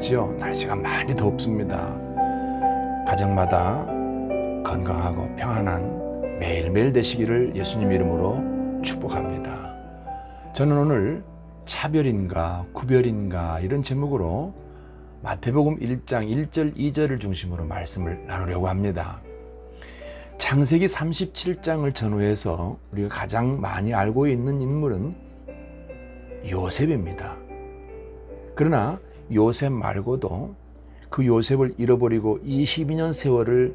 말이죠. 날씨가 많이 덥습니다. 가정마다 건강하고 평안한 매일매일 되시기를 예수님 이름으로 축복합니다. 저는 오늘 차별인가 구별인가 이런 제목으로 마태복음 1장 1절 2절을 중심으로 말씀을 나누려고 합니다. 창세기 37장을 전후해서 우리가 가장 많이 알고 있는 인물은 요셉입니다. 그러나 요셉 말고도 그 요셉을 잃어버리고 22년 세월을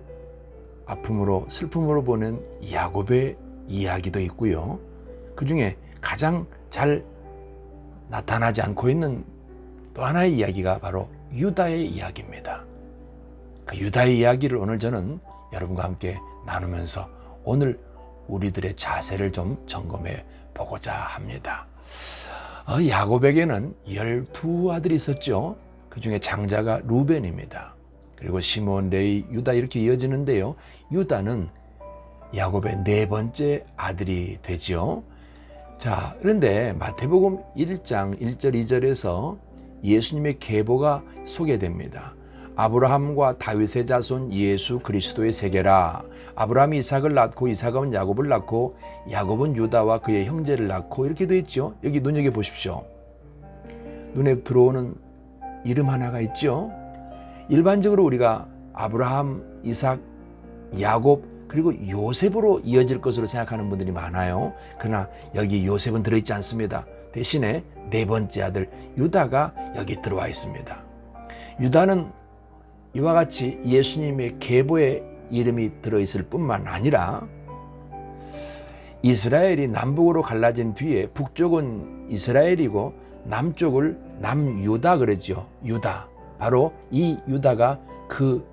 아픔으로 슬픔으로 보낸 야곱의 이야기도 있고요. 그 중에 가장 잘 나타나지 않고 있는 또 하나의 이야기가 바로 유다의 이야기입니다. 그 유다의 이야기를 오늘 저는 여러분과 함께 나누면서 오늘 우리들의 자세를 좀 점검해 보고자 합니다. 야곱에게는 12아들이 있었죠. 그 중에 장자가 루벤입니다. 그리고 시몬, 레위, 유다 이렇게 이어지는데요. 유다는 야곱의 네 번째 아들이 되죠. 자, 그런데 마태복음 1장 1절 2절에서 예수님의 계보가 소개됩니다. 아브라함과 다윗의 자손 예수 그리스도의 세계라. 아브라함이 이삭을 낳고 이삭은 야곱을 낳고 야곱은 유다와 그의 형제를 낳고 이렇게 되어 있죠. 여기 눈여겨보십시오. 눈에 들어오는 이름 하나가 있죠. 일반적으로 우리가 아브라함, 이삭, 야곱 그리고 요셉으로 이어질 것으로 생각하는 분들이 많아요. 그러나 여기 요셉은 들어있지 않습니다. 대신에 네 번째 아들 유다가 여기 들어와 있습니다. 유다는 이와 같이 예수님의 계보에 이름이 들어있을 뿐만 아니라 이스라엘이 남북으로 갈라진 뒤에 북쪽은 이스라엘이고 남쪽을 남유다 그러죠. 유다. 바로 이 유다가 그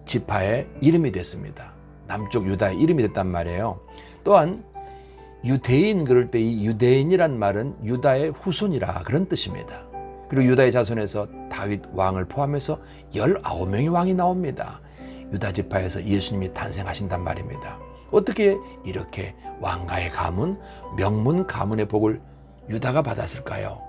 지파의 이름이 됐습니다. 남쪽 유다의 이름이 됐단 말이에요. 또한 유대인 그럴 때 이 유대인이란 말은 유다의 후손이라 그런 뜻입니다. 그리고 유다의 자손에서 다윗 왕을 포함해서 19명의 왕이 나옵니다. 유다 지파에서 예수님이 탄생하신단 말입니다. 어떻게 이렇게 왕가의 가문, 명문 가문의 복을 유다가 받았을까요?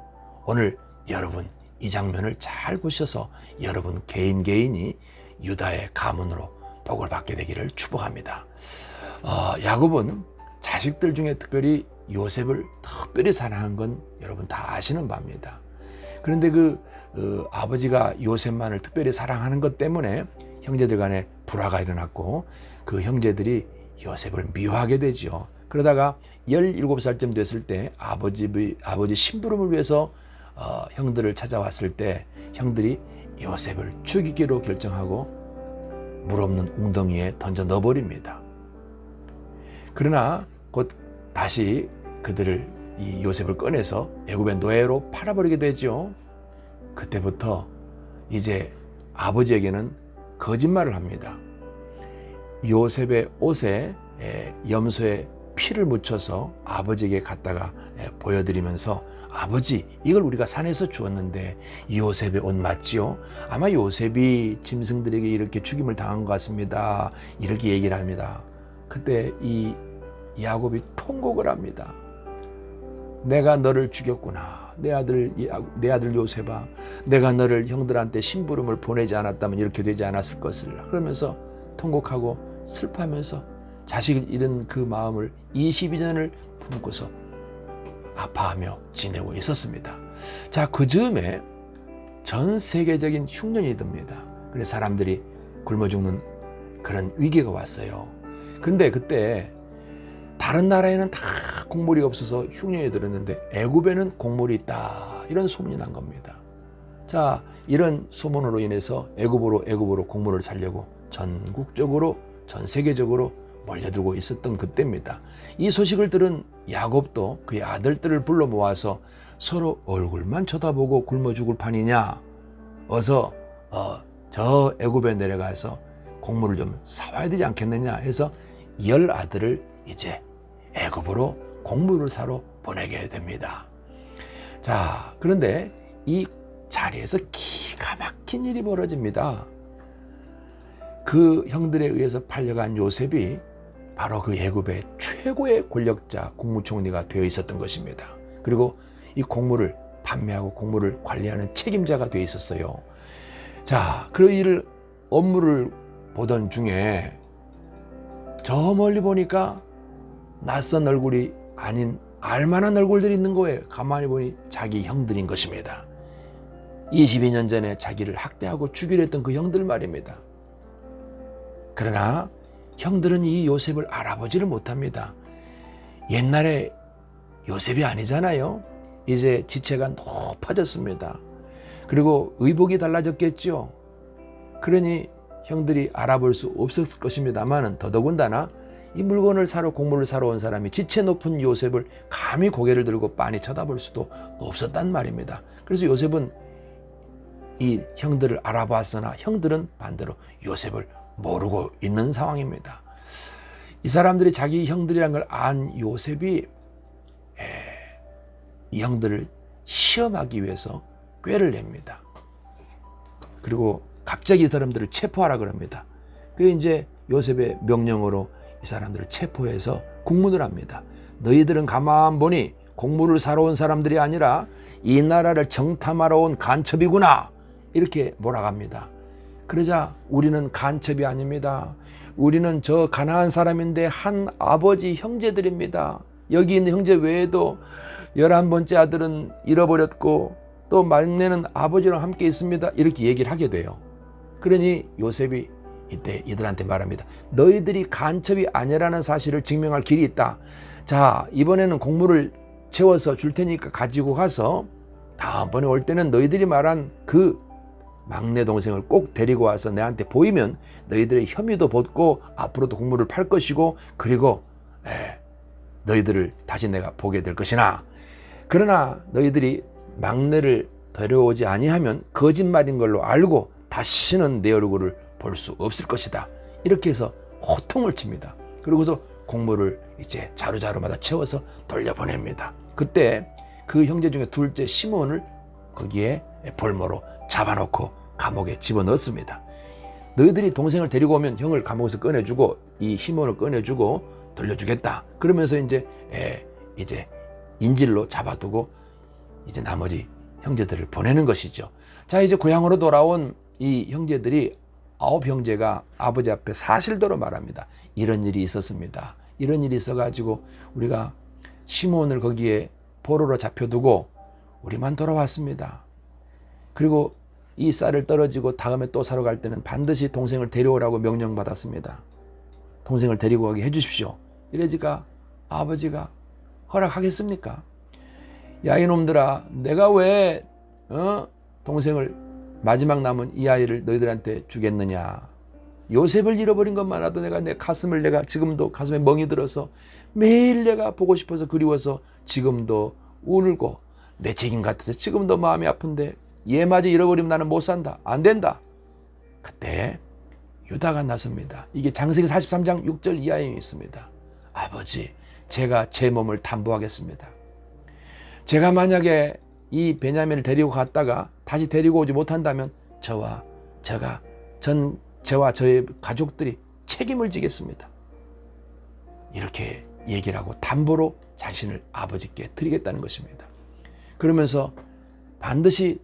오늘 여러분 이 장면을 잘 보셔서 여러분 개인이 유다의 가문으로 복을 받게 되기를 축복합니다. 야곱은 자식들 중에 특별히 요셉을 특별히 사랑한 건 여러분 다 아시는 바입니다. 그런데 아버지가 요셉만을 특별히 사랑하는 것 때문에 형제들 간에 불화가 일어났고 그 형제들이 요셉을 미워하게 되죠. 그러다가 17살쯤 됐을 때 아버지 심부름을 위해서 형들을 찾아왔을 때 형들이 요셉을 죽이기로 결정하고 물 없는 웅덩이에 던져 넣어버립니다. 그러나 곧 다시 그들을 이 요셉을 꺼내서 애굽의 노예로 팔아버리게 되죠. 그때부터 이제 아버지에게는 거짓말을 합니다. 요셉의 옷에 염소의 피를 묻혀서 아버지에게 갖다가 보여드리면서 아버지 이걸 우리가 산에서 주었는데 요셉의 옷 맞지요? 아마 요셉이 짐승들에게 이렇게 죽임을 당한 것 같습니다. 이렇게 얘기를 합니다. 그때 이 야곱이 통곡을 합니다. 내가 너를 죽였구나. 내 아들 요셉아, 내가 너를 형들한테 심부름을 보내지 않았다면 이렇게 되지 않았을 것을. 그러면서 통곡하고 슬퍼하면서 자식을 잃은 그 마음을 22년을 품고서 아파하며 지내고 있었습니다. 자, 그 즈음에 전 세계적인 흉년이 듭니다. 그래서 사람들이 굶어 죽는 그런 위기가 왔어요. 근데 그때 다른 나라에는 다 곡물이 없어서 흉년이 들었는데 애굽에는 곡물이 있다 이런 소문이 난 겁니다. 자, 이런 소문으로 인해서 애굽으로 곡물을 살려고 전국적으로 전 세계적으로 몰려들고 있었던 그때입니다. 이 소식을 들은 야곱도 그의 아들들을 불러 모아서 서로 얼굴만 쳐다보고 굶어 죽을 판이냐, 어서 저 애굽에 내려가서 곡물을 좀 사와야 되지 않겠느냐 해서 10아들을 이제 애굽으로 곡물을 사러 보내게 됩니다. 자, 그런데 이 자리에서 기가 막힌 일이 벌어집니다. 그 형들에 의해서 팔려간 요셉이 바로 그 애굽의 최고의 권력자 국무총리가 되어 있었던 것입니다. 그리고 이 곡물을 판매하고 곡물을 관리하는 책임자가 되어 있었어요. 자, 그 일을 업무를 보던 중에 저 멀리 보니까 낯선 얼굴이 아닌 알만한 얼굴들이 있는 거예요. 가만히 보니 자기 형들인 것입니다. 22년 전에 자기를 학대하고 죽이려 했던 그 형들 말입니다. 그러나 형들은 이 요셉을 알아보지를 못합니다. 옛날에 요셉이 아니잖아요. 이제 지체가 높아졌습니다. 그리고 의복이 달라졌겠죠. 그러니 형들이 알아볼 수 없었을 것입니다만, 더더군다나 이 물건을 사러 곡물을 사러 온 사람이 지체 높은 요셉을 감히 고개를 들고 빤히 쳐다볼 수도 없었단 말입니다. 그래서 요셉은 이 형들을 알아봤으나 형들은 반대로 요셉을 모르고 있는 상황입니다. 이 사람들이 자기 형들이란 걸 안 요셉이 이 형들을 시험하기 위해서 꾀를 냅니다. 그리고 갑자기 이 사람들을 체포하라 그럽니다. 그래서 이제 요셉의 명령으로 이 사람들을 체포해서 국문을 합니다. 너희들은 가만 보니 곡물을 사러 온 사람들이 아니라 이 나라를 정탐하러 온 간첩이구나, 이렇게 몰아갑니다. 그러자 우리는 간첩이 아닙니다. 우리는 저 가나안 사람인데 한 아버지 형제들입니다. 여기 있는 형제 외에도 11번째 아들은 잃어버렸고 또 막내는 아버지랑 함께 있습니다. 이렇게 얘기를 하게 돼요. 그러니 요셉이 이때 이들한테 말합니다. 너희들이 간첩이 아니라는 사실을 증명할 길이 있다. 자, 이번에는 곡물을 채워서 줄 테니까 가지고 가서 다음번에 올 때는 너희들이 말한 그 막내 동생을 꼭 데리고 와서 내한테 보이면 너희들의 혐의도 벗고 앞으로도 곡물을 팔 것이고, 그리고 너희들을 다시 내가 보게 될 것이나, 그러나 너희들이 막내를 데려오지 아니하면 거짓말인 걸로 알고 다시는 내 얼굴을 볼 수 없을 것이다. 이렇게 해서 호통을 칩니다. 그러고서 곡물을 이제 자루자루마다 채워서 돌려보냅니다. 그때 그 형제 중에 둘째 시몬을 거기에 볼모로 잡아놓고 감옥에 집어넣습니다. 너희들이 동생을 데리고 오면 형을 감옥에서 꺼내주고 이 시몬을 꺼내주고 돌려주겠다. 그러면서 이제 인질로 잡아두고 이제 나머지 형제들을 보내는 것이죠. 자, 이제 고향으로 돌아온 이 형제들이 9형제가 아버지 앞에 사실대로 말합니다. 이런 일이 있었습니다. 이런 일이 있어가지고 우리가 시몬을 거기에 포로로 잡혀두고 우리만 돌아왔습니다. 그리고 이 쌀을 떨어지고 다음에 또 사러 갈 때는 반드시 동생을 데려오라고 명령받았습니다. 동생을 데리고 가게 해주십시오. 이러니까 아버지가 허락하겠습니까? 야, 이놈들아, 내가 왜 동생을, 마지막 남은 이 아이를 너희들한테 주겠느냐. 요셉을 잃어버린 것만으로도 내 가슴을, 내가 지금도 가슴에 멍이 들어서 매일 내가 보고 싶어서 그리워서 지금도 울고 내 책임 같아서 지금도 마음이 아픈데 얘마저 잃어버리면 나는 못 산다. 안 된다. 그때 유다가 나섭니다. 이게 창세기 43장 6절 이하에 있습니다. 아버지, 제가 제 몸을 담보하겠습니다. 제가 만약에 이 베냐민을 데리고 갔다가 다시 데리고 오지 못한다면 저와 저의 가족들이 책임을 지겠습니다. 이렇게 얘기를 하고 담보로 자신을 아버지께 드리겠다는 것입니다. 그러면서 반드시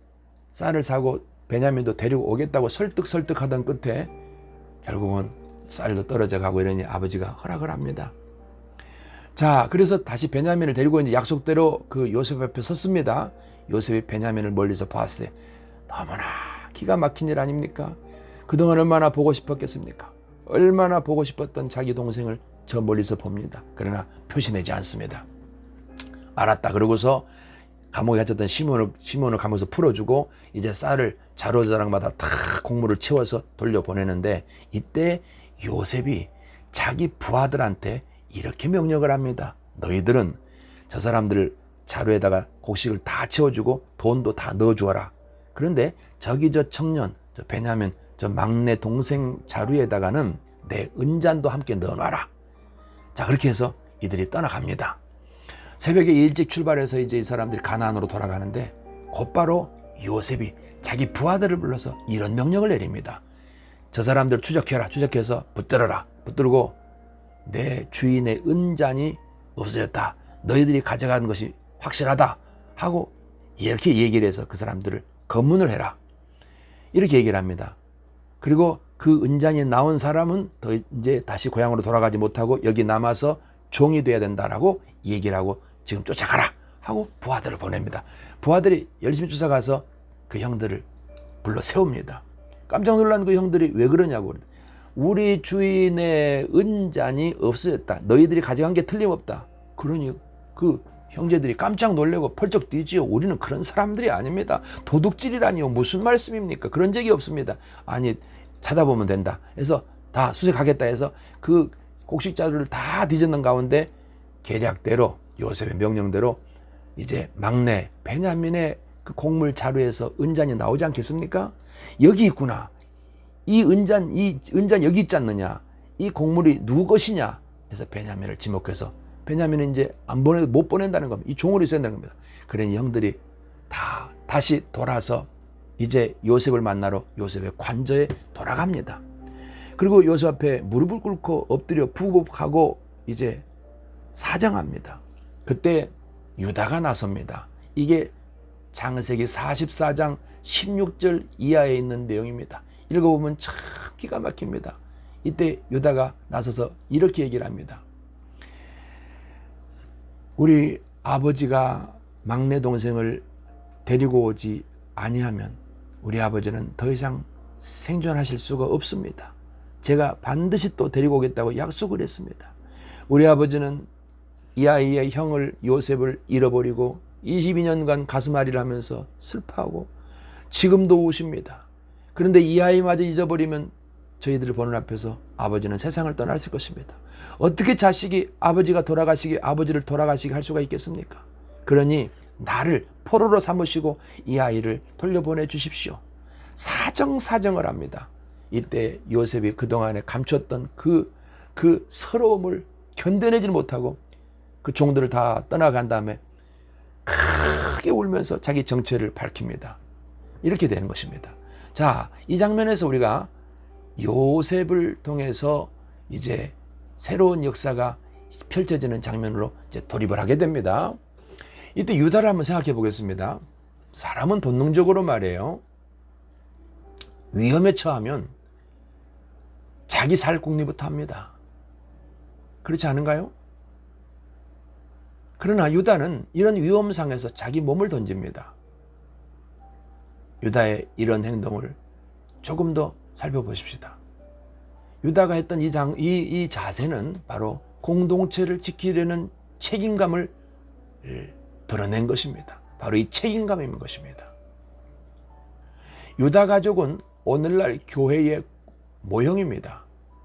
쌀을 사고 베냐민도 데리고 오겠다고 설득하던 끝에 결국은 쌀도 떨어져 가고 이러니 아버지가 허락을 합니다. 자, 그래서 다시 베냐민을 데리고 이제 약속대로 그 요셉 앞에 섰습니다. 요셉이 베냐민을 멀리서 보았어요. 너무나 기가 막힌 일 아닙니까? 그동안 얼마나 보고 싶었겠습니까? 얼마나 보고 싶었던 자기 동생을 저 멀리서 봅니다. 그러나 표시내지 않습니다. 알았다. 그러고서 감옥에 갇혔던 시몬을 감옥에서 풀어주고 이제 쌀을 자루자랑마다 다 곡물을 채워서 돌려보내는데, 이때 요셉이 자기 부하들한테 이렇게 명령을 합니다. 너희들은 저 사람들 자루에다가 곡식을 다 채워주고 돈도 다 넣어주어라. 그런데 저기 저 청년, 저 베냐민, 저 막내 동생 자루에다가는 내 은잔도 함께 넣어놔라. 자, 그렇게 해서 이들이 떠나갑니다. 새벽에 일찍 출발해서 이제 이 사람들이 가나안으로 돌아가는데 곧바로 요셉이 자기 부하들을 불러서 이런 명령을 내립니다. 저 사람들 추적해라. 추적해서 붙들어라. 붙들고 내 주인의 은잔이 없어졌다. 너희들이 가져간 것이 확실하다. 하고 이렇게 얘기를 해서 그 사람들을 검문을 해라. 이렇게 얘기를 합니다. 그리고 그 은잔이 나온 사람은 더 이제 다시 고향으로 돌아가지 못하고 여기 남아서 종이 돼야 된다라고 얘기를 하고 지금 쫓아가라 하고 부하들을 보냅니다. 부하들이 열심히 쫓아가서 그 형들을 불러 세웁니다. 깜짝 놀란 그 형들이 왜 그러냐고. 우리 주인의 은잔이 없어졌다. 너희들이 가져간 게 틀림없다. 그러니 그 형제들이 깜짝 놀래고 펄쩍 뛰지요. 우리는 그런 사람들이 아닙니다. 도둑질이라니요. 무슨 말씀입니까? 그런 적이 없습니다. 아니, 찾아보면 된다. 그래서 다 수색하겠다 해서 그 곡식자들을 다 뒤졌는 가운데 계략대로 요셉의 명령대로 이제 막내 베냐민의 그 곡물 자루에서 은잔이 나오지 않겠습니까? 여기 있구나. 이 은잔 여기 있지 않느냐? 이 곡물이 누구 것이냐? 해서 베냐민을 지목해서 베냐민은 이제 못 보낸다는 겁니다. 이 종으로 있어야 된다는 겁니다. 그러니 형들이 다시 돌아서 이제 요셉을 만나러 요셉의 관저에 돌아갑니다. 그리고 요셉 앞에 무릎을 꿇고 엎드려 부복하고 이제 사정합니다. 그때 유다가 나섭니다. 이게 창세기 44장 16절 이하에 있는 내용입니다. 읽어보면 참 기가 막힙니다. 이때 유다가 나서서 이렇게 얘기를 합니다. 우리 아버지가 막내 동생을 데리고 오지 아니하면 우리 아버지는 더 이상 생존하실 수가 없습니다. 제가 반드시 또 데리고 오겠다고 약속을 했습니다. 우리 아버지는 이 아이의 형을 요셉을 잃어버리고 22년간 가슴앓이를 하면서 슬퍼하고 지금도 우십니다. 그런데 이 아이마저 잊어버리면 저희들을 보는 앞에서 아버지는 세상을 떠났을 것입니다. 어떻게 자식이 아버지가 돌아가시게 아버지를 돌아가시게 할 수가 있겠습니까? 그러니 나를 포로로 삼으시고 이 아이를 돌려보내 주십시오. 사정을 합니다. 이때 요셉이 그동안에 감췄던 그 서러움을 견뎌내지 못하고 그 종들을 다 떠나간 다음에 크게 울면서 자기 정체를 밝힙니다. 이렇게 되는 것입니다. 자, 이 장면에서 우리가 요셉을 통해서 이제 새로운 역사가 펼쳐지는 장면으로 이제 돌입을 하게 됩니다. 이때 유다를 한번 생각해 보겠습니다. 사람은 본능적으로 말이에요. 위험에 처하면 자기 살 궁리부터 합니다. 그렇지 않은가요? 그러나 유다는 이런 위험상에서 자기 몸을 던집니다. 유다의 이런 행동을 조금 더 살펴보십시다. 유다가 했던 이 자세는 바로 공동체를 지키려는 책임감을 드러낸 것입니다. 바로 이 책임감인 것입니다. 유다 가족은 오늘날 교회의 모형입니다.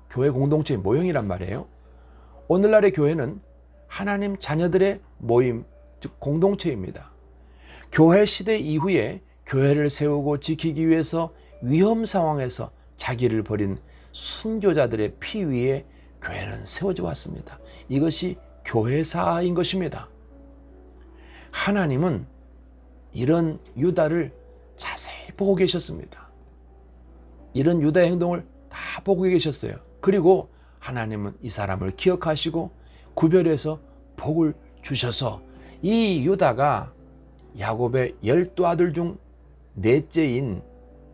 교회 공동체의 모형이란 말이에요. 오늘날의 교회는 하나님 자녀들의 모임, 즉 공동체입니다. 교회 시대 이후에 교회를 세우고 지키기 위해서 위험 상황에서 자기를 버린 순교자들의 피 위에 교회는 세워져 왔습니다. 이것이 교회사인 것입니다. 하나님은 이런 유다를 자세히 보고 계셨습니다. 이런 유다의 행동을 다 보고 계셨어요. 그리고 하나님은 이 사람을 기억하시고 구별해서 복을 주셔서 이 유다가 야곱의 12아들 중 넷째인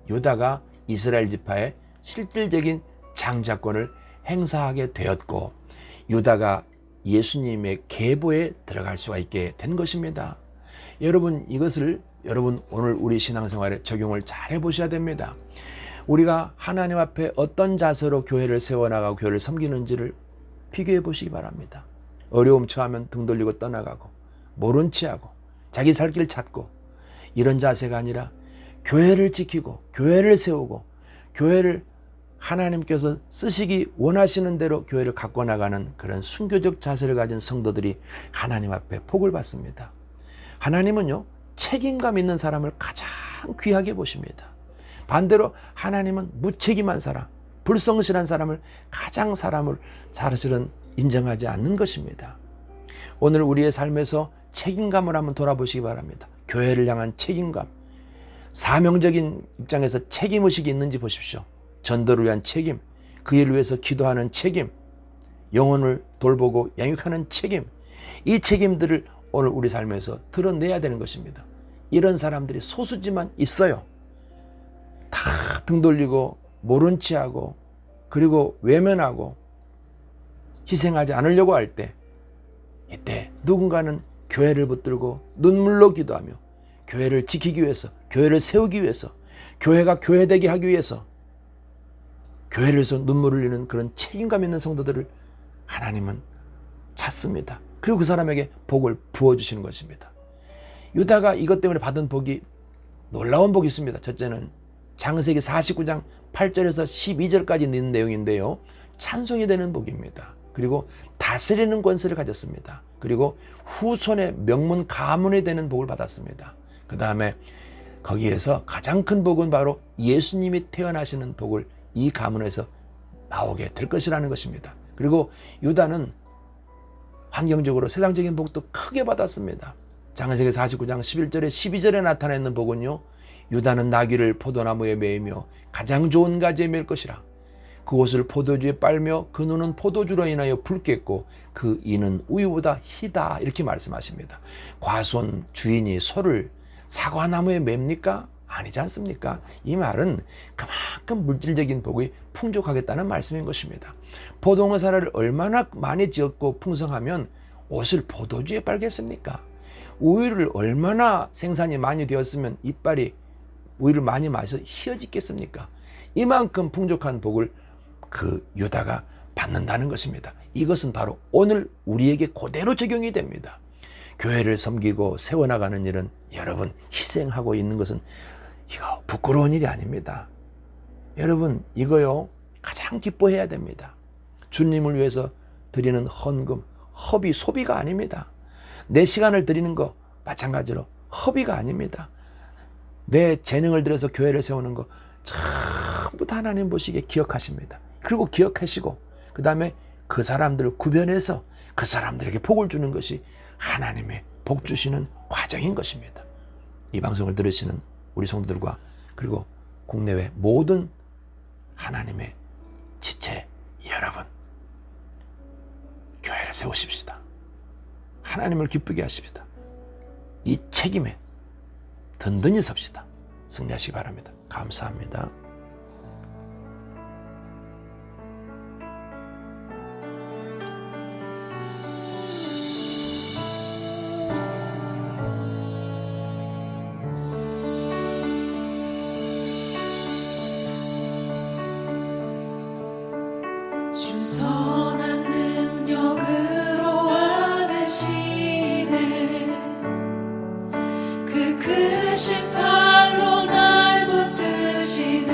유다가 이스라엘 지파의 실질적인 장자권을 행사하게 되었고 유다가 예수님의 계보에 들어갈 수가 있게 된 것입니다. 여러분, 이것을 오늘 우리 신앙생활에 적용을 잘 해보셔야 됩니다. 우리가 하나님 앞에 어떤 자세로 교회를 세워나가고 교회를 섬기는지를 비교해 보시기 바랍니다. 어려움 처하면 등 돌리고 떠나가고 모른 체하고 자기 살 길 찾고 이런 자세가 아니라 교회를 지키고 교회를 세우고 교회를 하나님께서 쓰시기 원하시는 대로 교회를 갖고 나가는 그런 순교적 자세를 가진 성도들이 하나님 앞에 복을 받습니다. 하나님은요, 책임감 있는 사람을 가장 귀하게 보십니다. 반대로 하나님은 무책임한 사람, 불성실한 사람을 가장 사람을 사실은 인정하지 않는 것입니다. 오늘 우리의 삶에서 책임감을 한번 돌아보시기 바랍니다. 교회를 향한 책임감, 사명적인 입장에서 책임의식이 있는지 보십시오. 전도를 위한 책임, 그 일을 위해서 기도하는 책임, 영혼을 돌보고 양육하는 책임, 이 책임들을 오늘 우리 삶에서 드러내야 되는 것입니다. 이런 사람들이 소수지만 있어요. 다 등 돌리고 모른 체하고 그리고 외면하고 희생하지 않으려고 할 때, 이때 누군가는 교회를 붙들고 눈물로 기도하며 교회를 지키기 위해서, 교회를 세우기 위해서, 교회가 교회되게 하기 위해서 교회를 위해서 눈물을 흘리는 그런 책임감 있는 성도들을 하나님은 찾습니다. 그리고 그 사람에게 복을 부어주시는 것입니다. 유다가 이것 때문에 받은 복이 놀라운 복이 있습니다. 첫째는 창세기 49장 8절에서 12절까지 있는 내용인데요. 찬송이 되는 복입니다. 그리고 다스리는 권세를 가졌습니다. 그리고 후손의 명문 가문이 되는 복을 받았습니다. 그 다음에 거기에서 가장 큰 복은 바로 예수님이 태어나시는 복을 이 가문에서 나오게 될 것이라는 것입니다. 그리고 유다는 환경적으로 세상적인 복도 크게 받았습니다. 창세기 49장 11절에 12절에 나타나 있는 복은요, 유다는 나귀를 포도나무에 매이며 가장 좋은 가지에 맬 것이라. 그 옷을 포도주에 빨며 그 눈은 포도주로 인하여 붉겠고 그 이는 우유보다 희다, 이렇게 말씀하십니다. 과수원 주인이 소를 사과나무에 맵니까? 아니지 않습니까? 이 말은 그만큼 물질적인 복이 풍족하겠다는 말씀인 것입니다. 포도농사를 얼마나 많이 지었고 풍성하면 옷을 포도주에 빨겠습니까? 우유를 얼마나 생산이 많이 되었으면 이빨이 우유를 많이 마셔서 휘어지겠습니까? 이만큼 풍족한 복을 그 유다가 받는다는 것입니다. 이것은 바로 오늘 우리에게 그대로 적용이 됩니다. 교회를 섬기고 세워나가는 일은 여러분 희생하고 있는 것은 이거 부끄러운 일이 아닙니다. 여러분 이거요 가장 기뻐해야 됩니다. 주님을 위해서 드리는 헌금, 허비, 소비가 아닙니다. 내 시간을 드리는 거 마찬가지로 허비가 아닙니다. 내 재능을 들여서 교회를 세우는 거 전부 다 하나님 보시기에 기억하십니다. 그리고 기억하시고 그 다음에 그 사람들을 구별해서 그 사람들에게 복을 주는 것이 하나님의 복 주시는 과정인 것입니다. 이 방송을 들으시는 우리 성도들과 그리고 국내외 모든 하나님의 지체 여러분, 교회를 세우십시다. 하나님을 기쁘게 하십시다. 이 책임에 든든히 섭시다. 승리하시기 바랍니다. 감사합니다. 주 선한 능력으로 안으시네 그 크신 팔로 날 붙드시네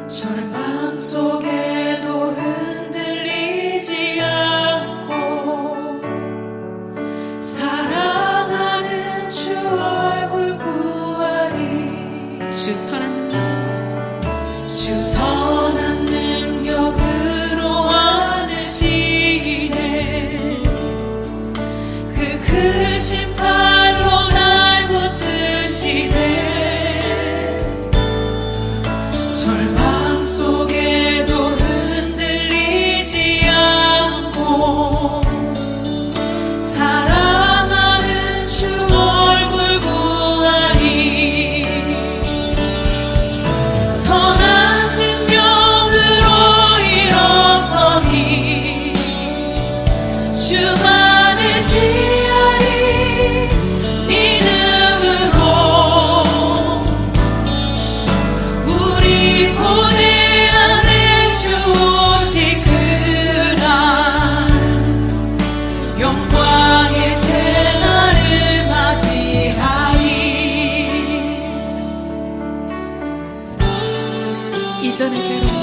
절망 속에도 흔들리지 않고 사랑하는 주 얼굴 구하리 주 선한 주 선한 능력으로 안으시네 그 크신 팔로 날 붙드시네 절망 속에도 흔들리지 않고 사랑하는 주 얼굴 구하리 선한 주만을 지으리 믿음으로 우리 고대 안에 주 오실 그날 영광의 새날을 맞이하리 이전의 괴로움